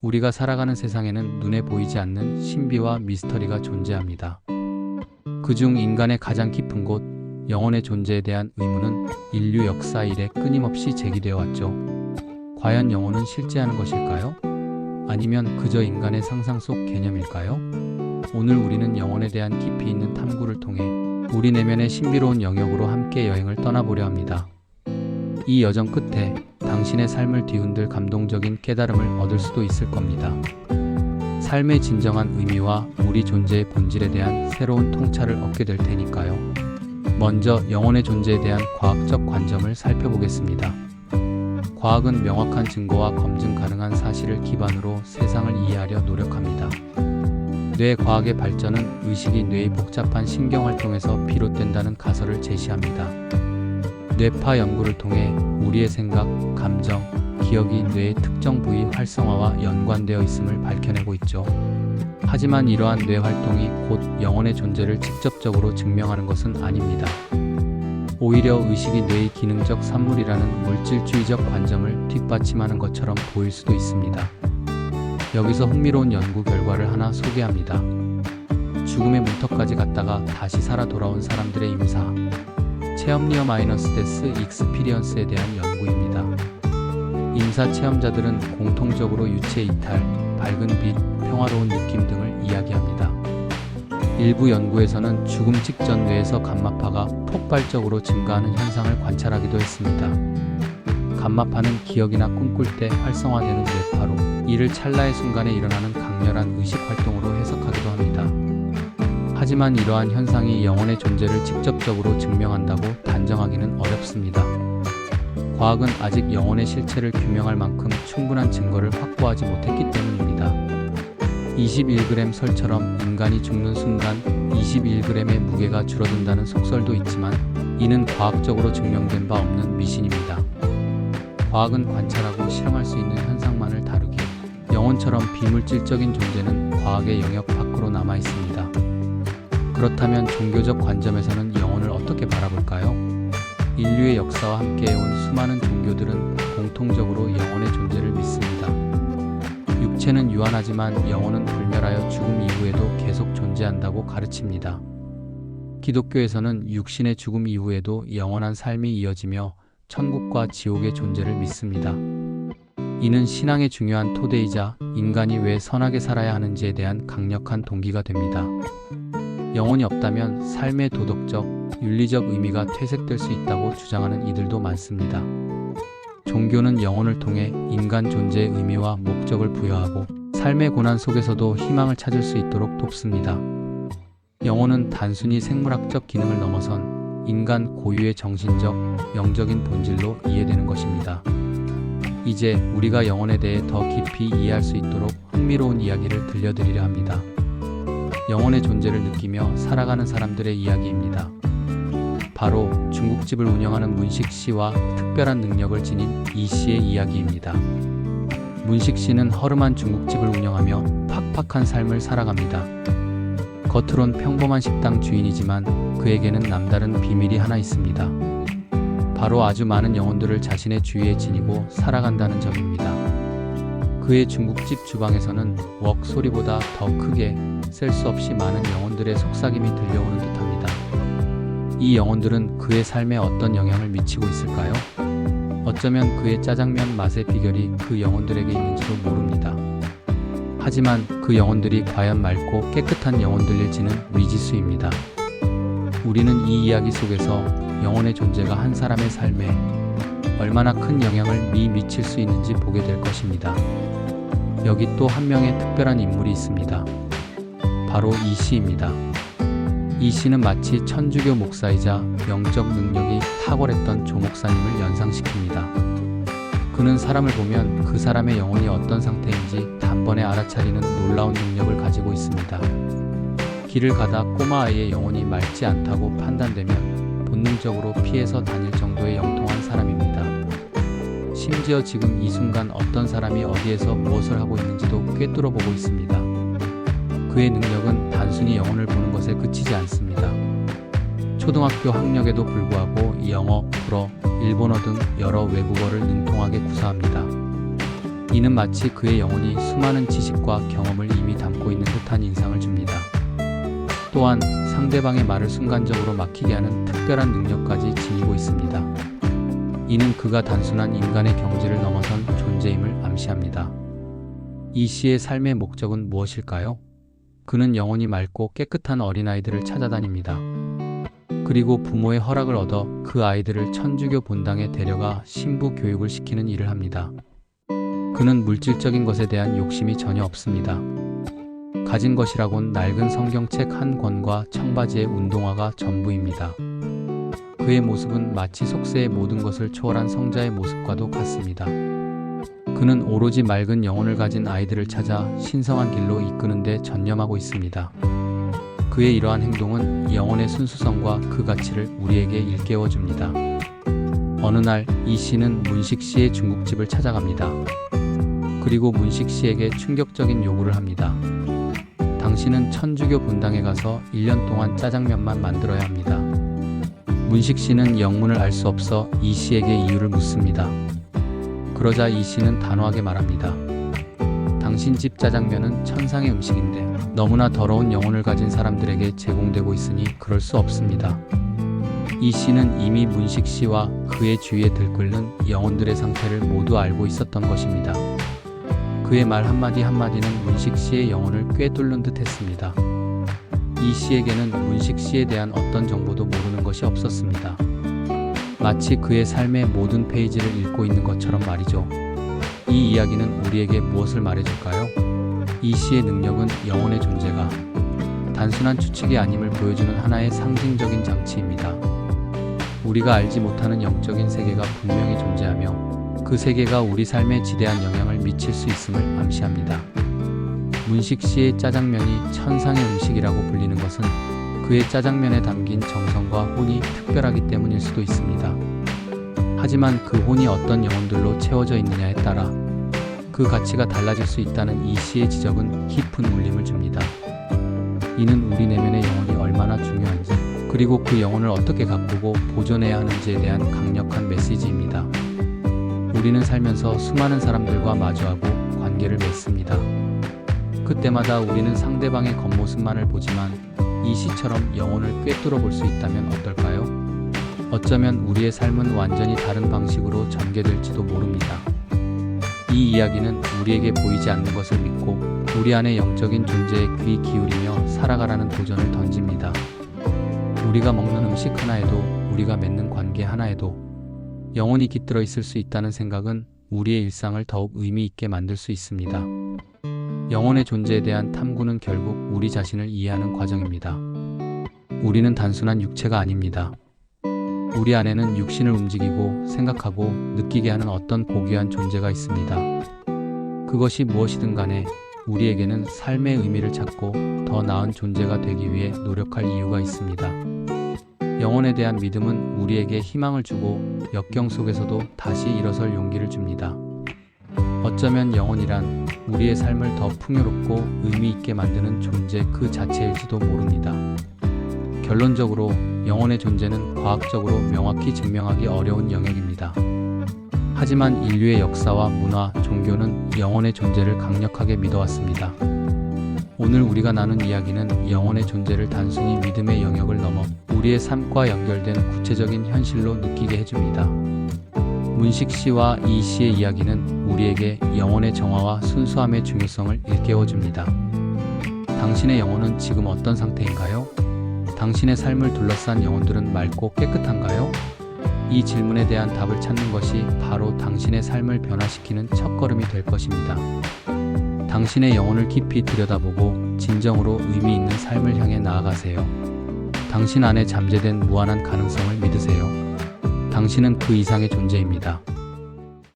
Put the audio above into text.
우리가 살아가는 세상에는 눈에 보이지 않는 신비와 미스터리가 존재합니다. 그중 인간의 가장 깊은 곳, 영혼의 존재에 대한 의문은 인류 역사 이래 끊임없이 제기되어 왔죠. 과연 영혼은 실제하는 것일까요? 아니면 그저 인간의 상상 속 개념일까요? 오늘 우리는 영혼에 대한 깊이 있는 탐구를 통해 우리 내면의 신비로운 영역으로 함께 여행을 떠나보려 합니다. 이 여정 끝에 당신의 삶을 뒤흔들 감동적인 깨달음을 얻을 수도 있을 겁니다. 삶의 진정한 의미와 우리 존재의 본질에 대한 새로운 통찰을 얻게 될 테니까요. 먼저 영혼의 존재에 대한 과학적 관점을 살펴보겠습니다. 과학은 명확한 증거와 검증 가능한 사실을 기반으로 세상을 이해하려 노력합니다. 뇌 과학의 발전은 의식이 뇌의 복잡한 신경활동에서 비롯된다는 가설을 제시합니다. 뇌파 연구를 통해 우리의 생각, 감정, 기억이 뇌의 특정 부위 활성화와 연관되어 있음을 밝혀내고 있죠. 하지만 이러한 뇌 활동이 곧 영혼의 존재를 직접적으로 증명하는 것은 아닙니다. 오히려 의식이 뇌의 기능적 산물이라는 물질주의적 관점을 뒷받침하는 것처럼 보일 수도 있습니다. 여기서 흥미로운 연구 결과를 하나 소개합니다. 죽음의 문턱까지 갔다가 다시 살아 돌아온 사람들의 임사, 체험 니어 마이너스 데스 익스피리언스에 대한 연구입니다. 임사 체험자들은 공통적으로 유체 이탈, 밝은 빛, 평화로운 느낌 등을 이야기합니다. 일부 연구에서는 죽음 직전 뇌에서 감마파가 폭발적으로 증가하는 현상을 관찰하기도 했습니다. 감마파는 기억이나 꿈꿀 때 활성화되는 뇌파로, 이를 찰나의 순간에 일어나는 강렬한 의식 활동으로 해석하기도 합니다. 하지만 이러한 현상이 영혼의 존재를 직접적으로 증명한다고 단정하기는 어렵습니다. 과학은 아직 영혼의 실체를 규명할 만큼 충분한 증거를 확보하지 못했기 때문입니다. 21g 설처럼 인간이 죽는 순간 21g의 무게가 줄어든다는 속설도 있지만 이는 과학적으로 증명된 바 없는 미신입니다. 과학은 관찰하고 실험할 수 있는 현상만을 다루기에 영혼처럼 비물질적인 존재는 과학의 영역 밖으로 남아 있습니다. 그렇다면 종교적 관점에서는 영혼을 어떻게 바라볼까요? 인류의 역사와 함께해온 수많은 종교들은 공통적으로 영혼의 존재를 믿습니다. 육체는 유한하지만 영혼은 불멸하여 죽음 이후에도 계속 존재한다고 가르칩니다. 기독교에서는 육신의 죽음 이후에도 영원한 삶이 이어지며 천국과 지옥의 존재를 믿습니다. 이는 신앙의 중요한 토대이자 인간이 왜 선하게 살아야 하는지에 대한 강력한 동기가 됩니다. 영혼이 없다면 삶의 도덕적, 윤리적 의미가 퇴색될 수 있다고 주장하는 이들도 많습니다. 종교는 영혼을 통해 인간 존재의 의미와 목적을 부여하고 삶의 고난 속에서도 희망을 찾을 수 있도록 돕습니다. 영혼은 단순히 생물학적 기능을 넘어선 인간 고유의 정신적, 영적인 본질로 이해되는 것입니다. 이제 우리가 영혼에 대해 더 깊이 이해할 수 있도록 흥미로운 이야기를 들려드리려 합니다. 영혼의 존재를 느끼며 살아가는 사람들의 이야기입니다. 바로 중국집을 운영하는 문식 씨와 특별한 능력을 지닌 이 씨의 이야기입니다. 문식 씨는 허름한 중국집을 운영하며 팍팍한 삶을 살아갑니다. 겉으론 평범한 식당 주인이지만 그에게는 남다른 비밀이 하나 있습니다. 바로 아주 많은 영혼들을 자신의 주위에 지니고 살아간다는 점입니다. 그의 중국집 주방에서는 웍 소리보다 더 크게 셀 수 없이 많은 영혼들의 속삭임이 들려오는 듯합니다. 이 영혼들은 그의 삶에 어떤 영향을 미치고 있을까요? 어쩌면 그의 짜장면 맛의 비결이 그 영혼들에게 있는지도 모릅니다. 하지만 그 영혼들이 과연 맑고 깨끗한 영혼들일지는 미지수입니다. 우리는 이 이야기 속에서 영혼의 존재가 한 사람의 삶에 얼마나 큰 영향을 미칠 수 있는지 보게 될 것입니다. 여기 또 한 명의 특별한 인물이 있습니다. 바로 이 씨입니다. 이 씨는 마치 천주교 목사이자 영적 능력이 탁월했던 조 목사님을 연상시킵니다. 그는 사람을 보면 그 사람의 영혼이 어떤 상태인지 단번에 알아차리는 놀라운 능력을 가지고 있습니다. 길을 가다 꼬마 아이의 영혼이 맑지 않다고 판단되면 본능적으로 피해서 다닐 정도의 영통한 사람입니다. 심지어 지금 이 순간 어떤 사람이 어디에서 무엇을 하고 있는지도 꿰뚫어 보고 있습니다. 그의 능력은 단순히 영혼을 보는 것에 그치지 않습니다. 초등학교 학력에도 불구하고 영어, 불어, 일본어 등 여러 외국어를 능통하게 구사합니다. 이는 마치 그의 영혼이 수많은 지식과 경험을 이미 담고 있는 듯한 인상을 줍니다. 또한 상대방의 말을 순간적으로 막히게 하는 특별한 능력까지 지니고 있습니다. 이는 그가 단순한 인간의 경지를 넘어선 존재임을 암시합니다. 이 씨의 삶의 목적은 무엇일까요? 그는 영혼이 맑고 깨끗한 어린아이들을 찾아다닙니다. 그리고 부모의 허락을 얻어 그 아이들을 천주교 본당에 데려가 신부 교육을 시키는 일을 합니다. 그는 물질적인 것에 대한 욕심이 전혀 없습니다. 가진 것이라곤 낡은 성경책 한 권과 청바지의 운동화가 전부입니다. 그의 모습은 마치 속세의 모든 것을 초월한 성자의 모습과도 같습니다. 그는 오로지 맑은 영혼을 가진 아이들을 찾아 신성한 길로 이끄는 데 전념하고 있습니다. 그의 이러한 행동은 영혼의 순수성과 그 가치를 우리에게 일깨워 줍니다. 어느 날 이 씨는 문식 씨의 중국집을 찾아갑니다. 그리고 문식 씨에게 충격적인 요구를 합니다. 당신은 천주교 본당에 가서 1년 동안 짜장면만 만들어야 합니다. 문식 씨는 영문을 알 수 없어 이 씨에게 이유를 묻습니다. 그러자 이 씨는 단호하게 말합니다. 당신 집 짜장면은 천상의 음식인데 너무나 더러운 영혼을 가진 사람들에게 제공되고 있으니 그럴 수 없습니다. 이 씨는 이미 문식 씨와 그의 주위에 들끓는 영혼들의 상태를 모두 알고 있었던 것입니다. 그의 말 한마디 한마디는 문식 씨의 영혼을 꿰뚫는 듯 했습니다. 이 씨에게는 문식 씨에 대한 어떤 정보도 모르는 것이 없었습니다. 마치 그의 삶의 모든 페이지를 읽고 있는 것처럼 말이죠. 이 이야기는 우리에게 무엇을 말해줄까요? 이 씨의 능력은 영혼의 존재가 단순한 추측이 아님을 보여주는 하나의 상징적인 장치입니다. 우리가 알지 못하는 영적인 세계가 분명히 존재하며 그 세계가 우리 삶에 지대한 영향을 미칠 수 있음을 암시합니다. 문식 씨의 짜장면이 천상의 음식이라고 불리는 것은 그의 짜장면에 담긴 정성과 혼이 특별하기 때문일 수도 있습니다. 하지만 그 혼이 어떤 영혼들로 채워져 있느냐에 따라 그 가치가 달라질 수 있다는 이 씨의 지적은 깊은 울림을 줍니다. 이는 우리 내면의 영혼이 얼마나 중요한지, 그리고 그 영혼을 어떻게 가꾸고 보존해야 하는지에 대한 강력한 메시지입니다. 우리는 살면서 수많은 사람들과 마주하고 관계를 맺습니다. 그때마다 우리는 상대방의 겉모습만을 보지만 이 씨처럼 영혼을 꿰뚫어 볼 수 있다면 어떨까요? 어쩌면 우리의 삶은 완전히 다른 방식으로 전개될지도 모릅니다. 이 이야기는 우리에게 보이지 않는 것을 믿고 우리 안의 영적인 존재에 귀 기울이며 살아가라는 도전을 던집니다. 우리가 먹는 음식 하나에도, 우리가 맺는 관계 하나에도 영혼이 깃들어 있을 수 있다는 생각은 우리의 일상을 더욱 의미 있게 만들 수 있습니다. 영혼의 존재에 대한 탐구는 결국 우리 자신을 이해하는 과정입니다. 우리는 단순한 육체가 아닙니다. 우리 안에는 육신을 움직이고 생각하고 느끼게 하는 어떤 고귀한 존재가 있습니다. 그것이 무엇이든 간에 우리에게는 삶의 의미를 찾고 더 나은 존재가 되기 위해 노력할 이유가 있습니다. 영혼에 대한 믿음은 우리에게 희망을 주고 역경 속에서도 다시 일어설 용기를 줍니다. 어쩌면 영혼이란 우리의 삶을 더 풍요롭고 의미 있게 만드는 존재 그 자체일지도 모릅니다. 결론적으로 영혼의 존재는 과학적으로 명확히 증명하기 어려운 영역입니다. 하지만 인류의 역사와 문화, 종교는 영혼의 존재를 강력하게 믿어왔습니다. 오늘 우리가 나눈 이야기는 영혼의 존재를 단순히 믿음의 영역을 넘어 우리의 삶과 연결된 구체적인 현실로 느끼게 해줍니다. 문식 씨와 이 씨의 이야기는 우리에게 영혼의 정화와 순수함의 중요성을 일깨워줍니다. 당신의 영혼은 지금 어떤 상태인가요? 당신의 삶을 둘러싼 영혼들은 맑고 깨끗한가요? 이 질문에 대한 답을 찾는 것이 바로 당신의 삶을 변화시키는 첫걸음이 될 것입니다. 당신의 영혼을 깊이 들여다보고 진정으로 의미 있는 삶을 향해 나아가세요. 당신 안에 잠재된 무한한 가능성을 믿으세요. 당신은 그 이상의 존재입니다.